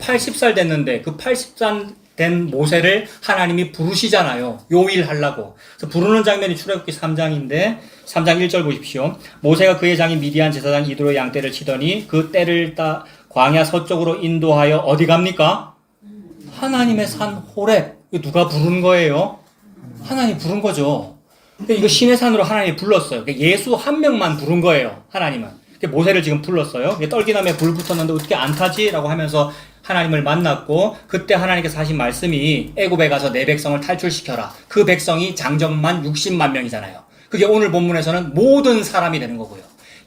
80살 됐는데 그 80살 된 모세를 하나님이 부르시잖아요. 요일 하려고. 그래서 부르는 장면이 출애굽기 3장인데 3장 1절 보십시오. 모세가 그의 장인 미디안 제사장 이드로의 양떼를 치더니 그 떼를 따 광야 서쪽으로 인도하여 어디 갑니까? 하나님의 산 호렙. 이거 누가 부른 거예요? 하나님이 부른 거죠. 이거 신의 산으로 하나님이 불렀어요. 예수 한 명만 부른 거예요. 하나님은. 모세를 지금 불렀어요. 떨기나무에 불 붙었는데 어떻게 안 타지? 라고 하면서 하나님을 만났고 그때 하나님께서 하신 말씀이 애굽에 가서 내 백성을 탈출시켜라. 그 백성이 장정만 60만 명이잖아요. 그게 오늘 본문에서는 모든 사람이 되는 거고요.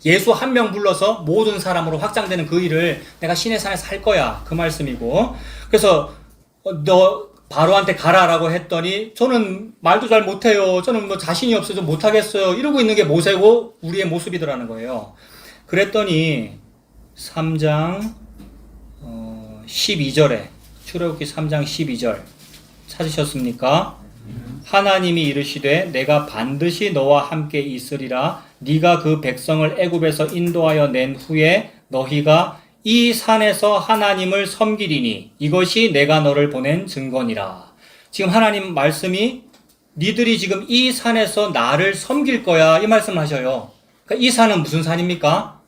예수 한 명 불러서 모든 사람으로 확장되는 그 일을 내가 신의 산에서 할 거야. 그 말씀이고. 그래서 너 바로한테 가라라고 했더니 저는 말도 잘 못해요. 저는 뭐 자신이 없어서 못하겠어요. 이러고 있는 게 모세고 우리의 모습이더라는 거예요. 그랬더니 3장 12절에 출애굽기 3장 12절 찾으셨습니까? 하나님이 이르시되 내가 반드시 너와 함께 있으리라. 네가 그 백성을 애굽에서 인도하여 낸 후에 너희가 이 산에서 하나님을 섬기리니 이것이 내가 너를 보낸 증거니라. 지금 하나님 말씀이 니들이 지금 이 산에서 나를 섬길 거야 이 말씀을 하셔요. 그러니까 이 산은 무슨 산입니까?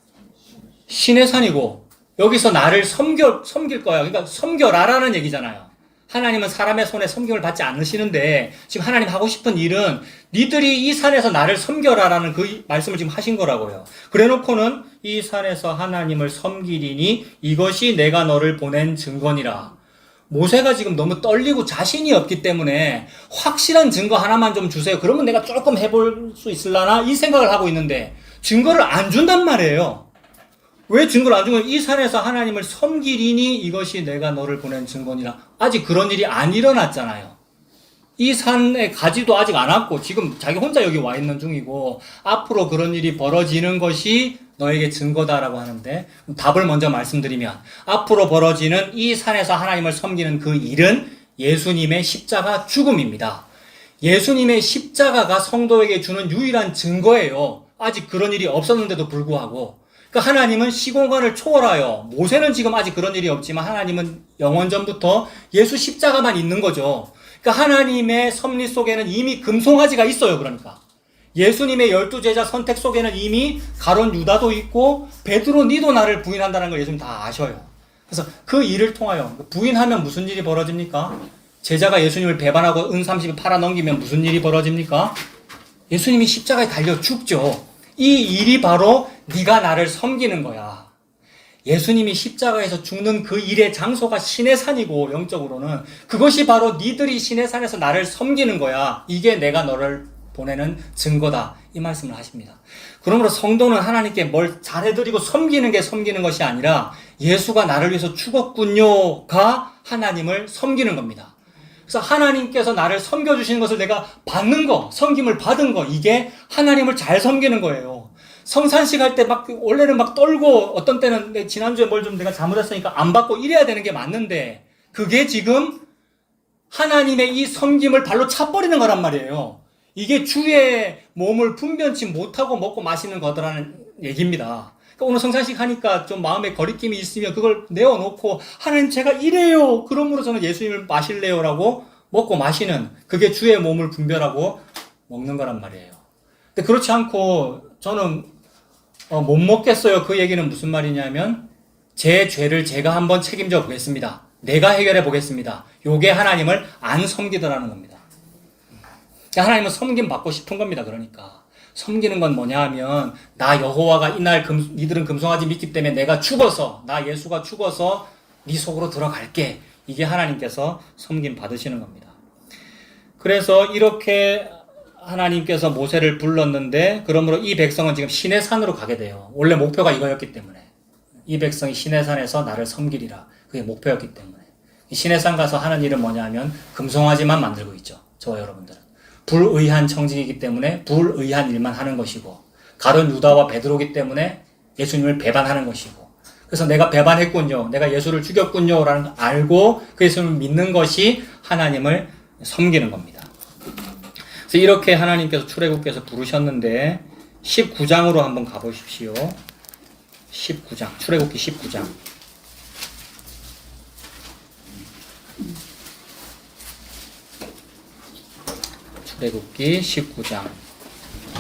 신의 산이고 여기서 나를 섬길 거야. 그러니까 섬겨라라는 얘기잖아요. 하나님은 사람의 손에 섬김을 받지 않으시는데 지금 하나님 하고 싶은 일은 니들이 이 산에서 나를 섬겨라라는 그 말씀을 지금 하신 거라고요. 그래놓고는 이 산에서 하나님을 섬기리니 이것이 내가 너를 보낸 증거니라. 모세가 지금 너무 떨리고 자신이 없기 때문에 확실한 증거 하나만 좀 주세요. 그러면 내가 조금 해볼 수 있을라나 이 생각을 하고 있는데 증거를 안 준단 말이에요. 왜 증거를 안 준 거예요? 이 산에서 하나님을 섬기리니 이것이 내가 너를 보낸 증거니라. 아직 그런 일이 안 일어났잖아요. 이 산에 가지도 아직 안 왔고 지금 자기 혼자 여기 와 있는 중이고 앞으로 그런 일이 벌어지는 것이 너에게 증거다라고 하는데 답을 먼저 말씀드리면 앞으로 벌어지는 이 산에서 하나님을 섬기는 그 일은 예수님의 십자가 죽음입니다. 예수님의 십자가가 성도에게 주는 유일한 증거예요. 아직 그런 일이 없었는데도 불구하고 그러니까 하나님은 시공간을 초월하여 모세는 지금 아직 그런 일이 없지만 하나님은 영원전부터 예수 십자가만 있는 거죠. 그러니까 하나님의 섭리 속에는 이미 금송아지가 있어요. 그러니까 예수님의 12제자 선택 속에는 이미 가룟 유다도 있고 베드로 니도 나를 부인한다는 걸 예수님 다 아셔요. 그래서 그 일을 통하여 부인하면 무슨 일이 벌어집니까? 제자가 예수님을 배반하고 은 30을 팔아넘기면 무슨 일이 벌어집니까? 예수님이 십자가에 달려 죽죠. 이 일이 바로 네가 나를 섬기는 거야. 예수님이 십자가에서 죽는 그 일의 장소가 신의 산이고 영적으로는 그것이 바로 니들이 신의 산에서 나를 섬기는 거야. 이게 내가 너를 보내는 증거다. 이 말씀을 하십니다. 그러므로 성도는 하나님께 뭘 잘해드리고 섬기는 게 섬기는 것이 아니라 예수가 나를 위해서 죽었군요가 하나님을 섬기는 겁니다. 그래서 하나님께서 나를 섬겨주시는 것을 내가 받는 거, 섬김을 받은 거, 이게 하나님을 잘 섬기는 거예요. 성산식 할 때 원래는 떨고, 어떤 때는 지난주에 뭘 좀 내가 잘못했으니까 안 받고 이래야 되는 게 맞는데, 그게 지금 하나님의 이 섬김을 발로 차버리는 거란 말이에요. 이게 주의 몸을 분변치 못하고 먹고 마시는 거더라는 얘기입니다. 그러니까 오늘 성산식 하니까 좀 마음에 거리낌이 있으면 그걸 내어놓고 하나님 제가 이래요. 그러므로 저는 예수님을 마실래요. 라고 먹고 마시는 그게 주의 몸을 분별하고 먹는 거란 말이에요. 근데 그렇지 않고 저는 못 먹겠어요. 그 얘기는 무슨 말이냐면 제 죄를 제가 한번 책임져 보겠습니다. 내가 해결해 보겠습니다. 요게 하나님을 안 섬기더라는 겁니다. 하나님은 섬김 받고 싶은 겁니다. 그러니까 섬기는 건 뭐냐 하면 나 여호와가 이날 니들은 금송아지 믿기 때문에 내가 죽어서 나 예수가 죽어서 네 속으로 들어갈게. 이게 하나님께서 섬김 받으시는 겁니다. 그래서 이렇게 하나님께서 모세를 불렀는데 그러므로 이 백성은 지금 시내산으로 가게 돼요. 원래 목표가 이거였기 때문에 이 백성이 시내산에서 나를 섬기리라. 그게 목표였기 때문에 시내산 가서 하는 일은 뭐냐 하면 금송아지만 만들고 있죠. 저와 여러분들은 불의한 청직이기 때문에 불의한 일만 하는 것이고 가룟 유다와 베드로기 때문에 예수님을 배반하는 것이고 그래서 내가 배반했군요. 내가 예수를 죽였군요. 라는 걸 알고 그 예수를 믿는 것이 하나님을 섬기는 겁니다. 그래서 이렇게 하나님께서 출애굽께서 부르셨는데 19장으로 한번 가보십시오. 19장, 출애굽기 19장. 출애굽기 19장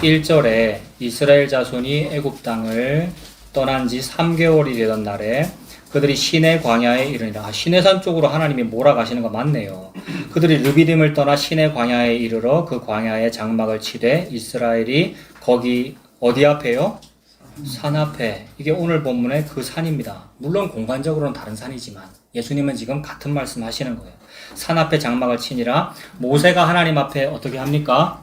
1절에 이스라엘 자손이 애굽 땅을 떠난 지 3개월이 되던 날에 그들이 시내 광야에 이르니라. 시내산 쪽으로 하나님이 몰아가시는 거 맞네요. 그들이 르비딤을 떠나 시내 광야에 이르러 그 광야에 장막을 치되 이스라엘이 거기 어디 앞에요? 산 앞에. 이게 오늘 본문의 그 산입니다. 물론 공간적으로는 다른 산이지만 예수님은 지금 같은 말씀 하시는 거예요. 산 앞에 장막을 치니라. 모세가 하나님 앞에 어떻게 합니까?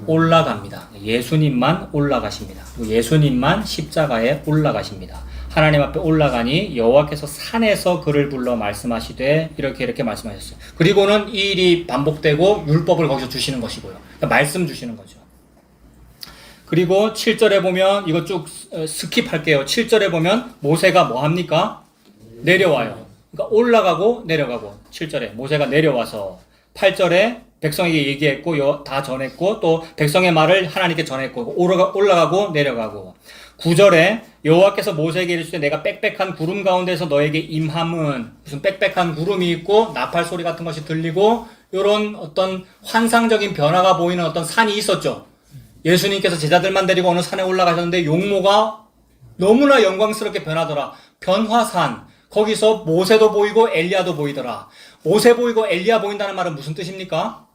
올라갑니다. 예수님만 올라가십니다. 예수님만 십자가에 올라가십니다. 하나님 앞에 올라가니 여호와께서 산에서 그를 불러 말씀하시되 이렇게 말씀하셨어요. 그리고는 이 일이 반복되고 율법을 거기서 주시는 것이고요. 그러니까 말씀 주시는 거죠. 그리고 7절에 보면 이거 쭉 스킵할게요. 7절에 보면 모세가 뭐 합니까? 내려와요. 그러니까 올라가고 내려가고 7절에 모세가 내려와서 8절에 백성에게 얘기했고 다 전했고 또 백성의 말을 하나님께 전했고 올라가고 내려가고 9절에 여호와께서 모세에게 이르시되 내가 빽빽한 구름 가운데서 너에게 임함은 무슨 빽빽한 구름이 있고 나팔 소리 같은 것이 들리고 이런 어떤 환상적인 변화가 보이는 어떤 산이 있었죠. 예수님께서 제자들만 데리고 어느 산에 올라가셨는데 용모가 너무나 영광스럽게 변하더라. 변화산. 거기서 모세도 보이고 엘리야도 보이더라. 모세 보이고 엘리야 보인다는 말은 무슨 뜻입니까?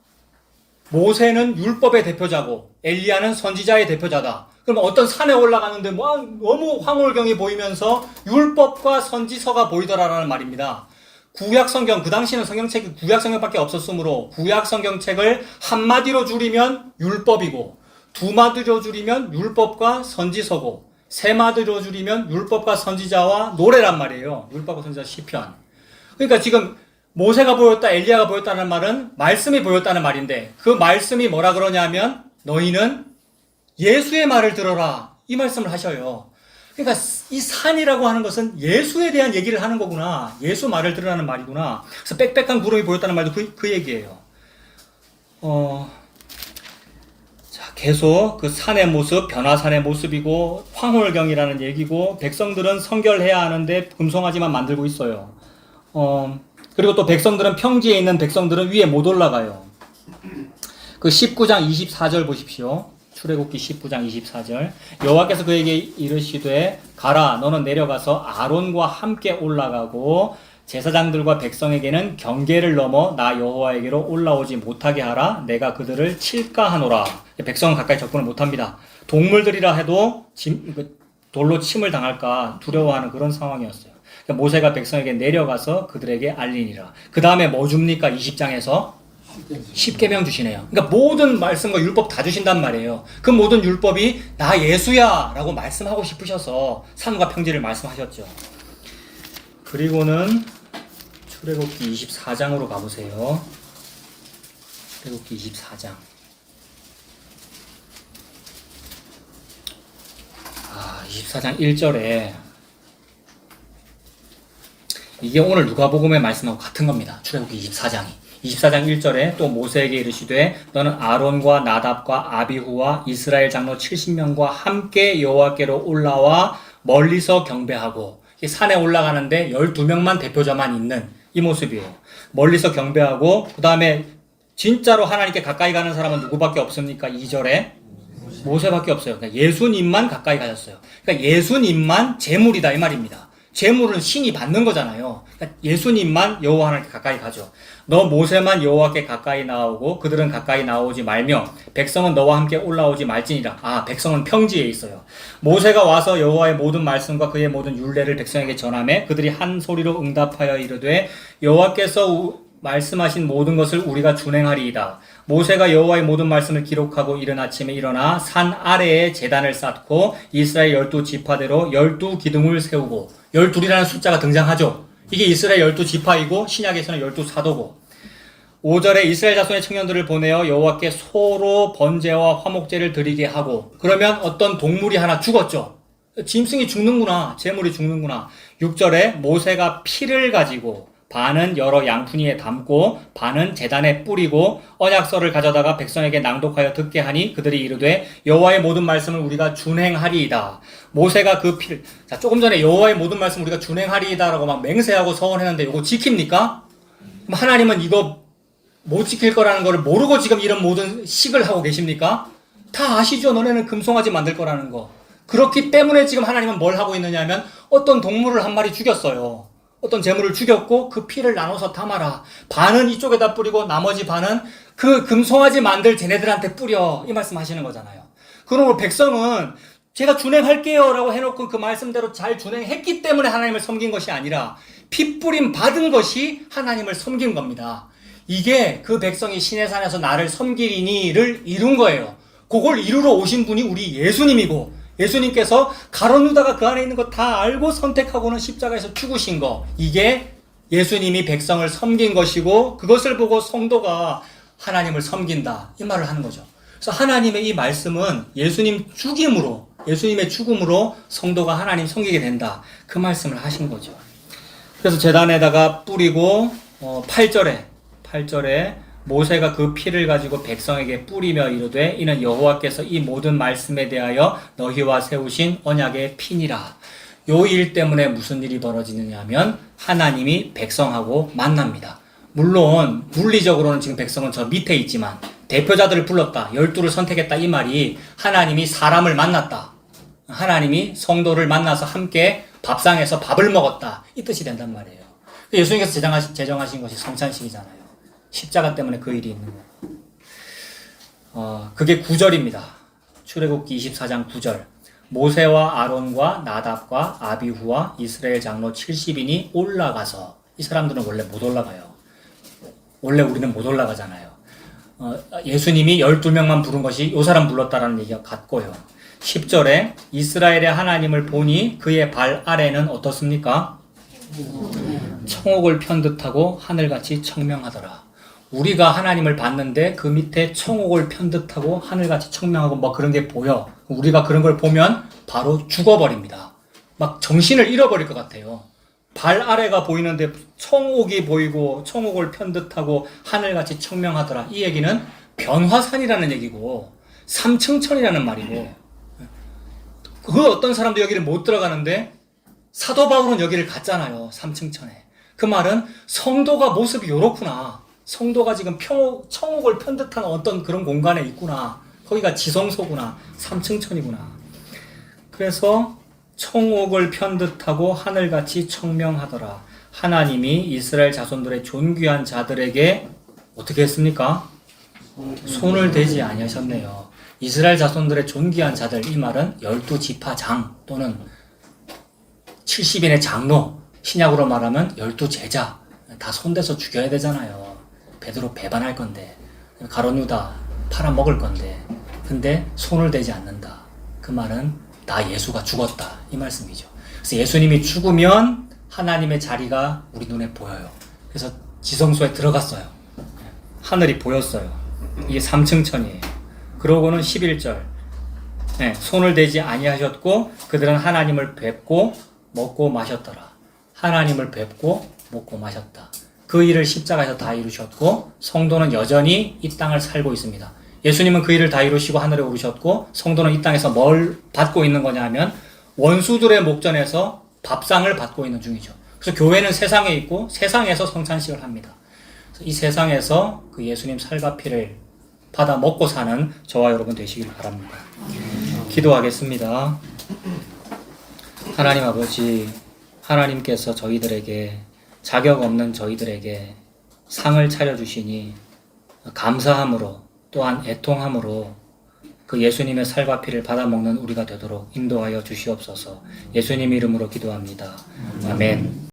모세는 율법의 대표자고 엘리야는 선지자의 대표자다. 그럼 어떤 산에 올라가는데 너무 황홀경이 보이면서 율법과 선지서가 보이더라라는 말입니다. 구약성경, 그 당시에는 성경책이 구약성경밖에 없었으므로 구약성경책을 한마디로 줄이면 율법이고 두 마디로 줄이면 율법과 선지서고 세 마디로 줄이면 율법과 선지자와 노래란 말이에요. 율법과 선지자 시편. 그러니까 지금 모세가 보였다, 엘리야가 보였다는 말은 말씀이 보였다는 말인데 그 말씀이 뭐라 그러냐면 너희는 예수의 말을 들어라. 이 말씀을 하셔요. 그러니까 이 산이라고 하는 것은 예수에 대한 얘기를 하는 거구나. 예수 말을 들으라는 말이구나. 그래서 빽빽한 구름이 보였다는 말도 그 얘기예요. 자, 계속 그 산의 모습, 변화산의 모습이고 황홀경이라는 얘기고 백성들은 성결해야 하는데 금송아지만 만들고 있어요. 그리고 또 백성들은 평지에 있는 백성들은 위에 못 올라가요. 그 19장 24절 보십시오. 출애굽기 19장 24절. 여호와께서 그에게 이르시되 가라 너는 내려가서 아론과 함께 올라가고 제사장들과 백성에게는 경계를 넘어 나 여호와에게로 올라오지 못하게 하라. 내가 그들을 칠까 하노라. 백성은 가까이 접근을 못합니다. 동물들이라 해도 돌로 침을 당할까 두려워하는 그런 상황이었어요. 그러니까 모세가 백성에게 내려가서 그들에게 알리니라. 그 다음에 뭐 줍니까? 20장에서 10계명 주시네요. 그러니까 모든 말씀과 율법 다 주신단 말이에요. 그 모든 율법이 나 예수야 라고 말씀하고 싶으셔서 산과 평지를 말씀하셨죠. 그리고는 출애굽기 24장으로 가보세요. 출애굽기 24장. 24장 1절에 이게 오늘 누가복음의 말씀하고 같은 겁니다. 출애굽기 24장이. 24장 1절에 또 모세에게 이르시되 너는 아론과 나답과 아비후와 이스라엘 장로 70명과 함께 여호와께로 올라와 멀리서 경배하고 산에 올라가는데 12명만 대표자만 있는 이 모습이에요. 멀리서 경배하고 그 다음에 진짜로 하나님께 가까이 가는 사람은 누구밖에 없습니까? 2절에 모세밖에 없어요. 그러니까 예수님만 가까이 가셨어요. 그러니까 예수님만 제물이다 이 말입니다. 제물은 신이 받는 거잖아요. 그러니까 예수님만 여호와 하나님께 가까이 가죠. 너 모세만 여호와께 가까이 나오고 그들은 가까이 나오지 말며 백성은 너와 함께 올라오지 말지니라. 아, 백성은 평지에 있어요. 모세가 와서 여호와의 모든 말씀과 그의 모든 율례를 백성에게 전하매 그들이 한 소리로 응답하여 이르되 여호와께서 말씀하신 모든 것을 우리가 준행하리이다. 모세가 여호와의 모든 말씀을 기록하고 이른 아침에 일어나 산 아래에 제단을 쌓고 이스라엘 12지파대로 12기둥을 세우고 12이라는 숫자가 등장하죠. 이게 이스라엘 12지파이고 신약에서는 12사도고 5절에 이스라엘 자손의 청년들을 보내어 여호와께 소로 번제와 화목제를 드리게 하고 그러면 어떤 동물이 하나 죽었죠. 짐승이 죽는구나. 제물이 죽는구나. 6절에 모세가 피를 가지고 반은 여러 양푼이에 담고 반은 제단에 뿌리고 언약서를 가져다가 백성에게 낭독하여 듣게 하니 그들이 이르되 여호와의 모든 말씀을 우리가 준행하리이다. 모세가 그 피를 자 조금 전에 여호와의 모든 말씀 우리가 준행하리이다라고 막 맹세하고 서원했는데 이거 지킵니까? 그럼 하나님은 이거 못 지킬 거라는 걸 모르고 지금 이런 모든 식을 하고 계십니까? 다 아시죠? 너네는 금송아지 만들 거라는 거. 그렇기 때문에 지금 하나님은 뭘 하고 있느냐 하면 어떤 동물을 한 마리 죽였어요. 어떤 재물을 죽였고 그 피를 나눠서 담아라. 반은 이쪽에다 뿌리고 나머지 반은 그 금송아지 만들 쟤네들한테 뿌려. 이 말씀 하시는 거잖아요. 그러므로 백성은 제가 준행할게요 라고 해놓고 그 말씀대로 잘 준행했기 때문에 하나님을 섬긴 것이 아니라 피 뿌림 받은 것이 하나님을 섬긴 겁니다. 이게 그 백성이 시내산에서 나를 섬기리니를 이룬 거예요. 그걸 이루러 오신 분이 우리 예수님이고 예수님께서 가룟 유다가 그 안에 있는 거 다 알고 선택하고는 십자가에서 죽으신 거. 이게 예수님이 백성을 섬긴 것이고 그것을 보고 성도가 하나님을 섬긴다. 이 말을 하는 거죠. 그래서 하나님의 이 말씀은 예수님의 죽음으로 성도가 하나님 섬기게 된다. 그 말씀을 하신 거죠. 그래서 제단에다가 뿌리고 8절에 모세가 그 피를 가지고 백성에게 뿌리며 이르되 이는 여호와께서 이 모든 말씀에 대하여 너희와 세우신 언약의 피니라. 요 일 때문에 무슨 일이 벌어지느냐 하면 하나님이 백성하고 만납니다. 물론 물리적으로는 지금 백성은 저 밑에 있지만 대표자들을 불렀다. 12를 선택했다. 이 말이 하나님이 사람을 만났다. 하나님이 성도를 만나서 함께 밥상에서 밥을 먹었다. 이 뜻이 된단 말이에요. 예수님께서 제정하신 것이 성찬식이잖아요. 십자가 때문에 그 일이 있는 거예요. 그게 9절입니다. 출애굽기 24장 9절. 모세와 아론과 나답과 아비후와 이스라엘 장로 70인이 올라가서 이 사람들은 원래 못 올라가요. 원래 우리는 못 올라가잖아요. 예수님이 12명만 부른 것이 이 사람 불렀다라는 얘기가 같고요. 10절에 이스라엘의 하나님을 보니 그의 발 아래는 어떻습니까? 청옥을 편 듯하고 하늘같이 청명하더라. 우리가 하나님을 봤는데 그 밑에 청옥을 편 듯하고 하늘같이 청명하고 뭐 그런 게 보여. 우리가 그런 걸 보면 바로 죽어버립니다. 막 정신을 잃어버릴 것 같아요. 발 아래가 보이는데 청옥이 보이고 청옥을 편 듯하고 하늘같이 청명하더라. 이 얘기는 변화산이라는 얘기고 삼층천이라는 말이고 그 어떤 사람도 여기를 못 들어가는데 사도 바울은 여기를 갔잖아요. 삼층천에. 그 말은 성도가 모습이 요렇구나. 성도가 지금 청옥을 편듯한 어떤 그런 공간에 있구나. 거기가 지성소구나. 삼층천이구나. 그래서 청옥을 편듯하고 하늘같이 청명하더라. 하나님이 이스라엘 자손들의 존귀한 자들에게 어떻게 했습니까? 손을 대지 아니하셨네요. 이스라엘 자손들의 존귀한 자들, 이 말은 12지파장 또는 70인의 장로, 신약으로 말하면 12제자 다 손대서 죽여야 되잖아요. 베드로 배반할 건데, 가룟 유다 팔아먹을 건데, 근데 손을 대지 않는다. 그 말은 나 예수가 죽었다. 이 말씀이죠. 그래서 예수님이 죽으면 하나님의 자리가 우리 눈에 보여요. 그래서 지성소에 들어갔어요. 하늘이 보였어요. 이게 삼층천이에요. 그러고는 11절. 네, 손을 대지 아니하셨고 그들은 하나님을 뵙고 먹고 마셨더라. 하나님을 뵙고 먹고 마셨다. 그 일을 십자가에서 다 이루셨고 성도는 여전히 이 땅을 살고 있습니다. 예수님은 그 일을 다 이루시고 하늘에 오르셨고 성도는 이 땅에서 뭘 받고 있는 거냐 하면 원수들의 목전에서 밥상을 받고 있는 중이죠. 그래서 교회는 세상에 있고 세상에서 성찬식을 합니다. 이 세상에서 그 예수님 살과 피를 받아 먹고 사는 저와 여러분 되시길 바랍니다. 기도하겠습니다. 하나님 아버지, 하나님께서 저희들에게 자격 없는 저희들에게 상을 차려주시니 감사함으로 또한 애통함으로 그 예수님의 살과 피를 받아먹는 우리가 되도록 인도하여 주시옵소서. 예수님 이름으로 기도합니다. 아멘.